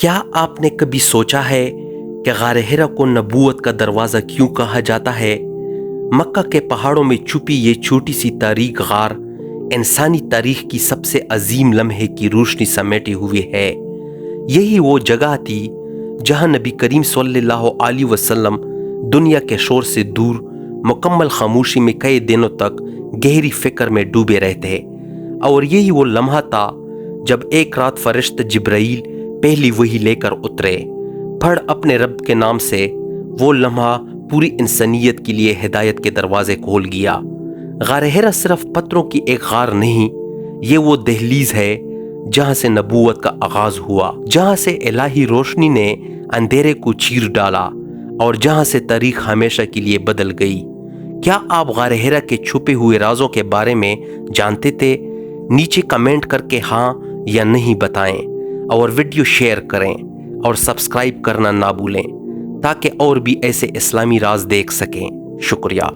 کیا آپ نے کبھی سوچا ہے کہ غار حرا کو نبوت کا دروازہ کیوں کہا جاتا ہے؟ مکہ کے پہاڑوں میں چھپی یہ چھوٹی سی تاریک غار انسانی تاریخ کی سب سے عظیم لمحے کی روشنی سمیٹے ہوئے ہے۔ یہی وہ جگہ تھی جہاں نبی کریم صلی اللہ علیہ وسلم دنیا کے شور سے دور مکمل خاموشی میں کئی دنوں تک گہری فکر میں ڈوبے رہتے، اور یہی وہ لمحہ تھا جب ایک رات فرشتہ جبرائیل پہلی وحی لے کر اترے۔ پڑھ اپنے رب کے نام سے وہ لمحہ پوری انسانیت کے لیے ہدایت کے دروازے کھول گیا۔ غار حرا صرف پتھروں کی ایک غار نہیں، یہ وہ دہلیز ہے جہاں سے نبوت کا آغاز ہوا، جہاں سے الہی روشنی نے اندھیرے کو چیر ڈالا، اور جہاں سے تاریخ ہمیشہ کے لیے بدل گئی۔ کیا آپ غار حرا کے چھپے ہوئے رازوں کے بارے میں جانتے تھے؟ نیچے کمنٹ کر کے ہاں یا نہیں بتائیں، اور ویڈیو شیئر کریں اور سبسکرائب کرنا نہ بھولیں تاکہ اور بھی ایسے اسلامی راز دیکھ سکیں۔ شکریہ۔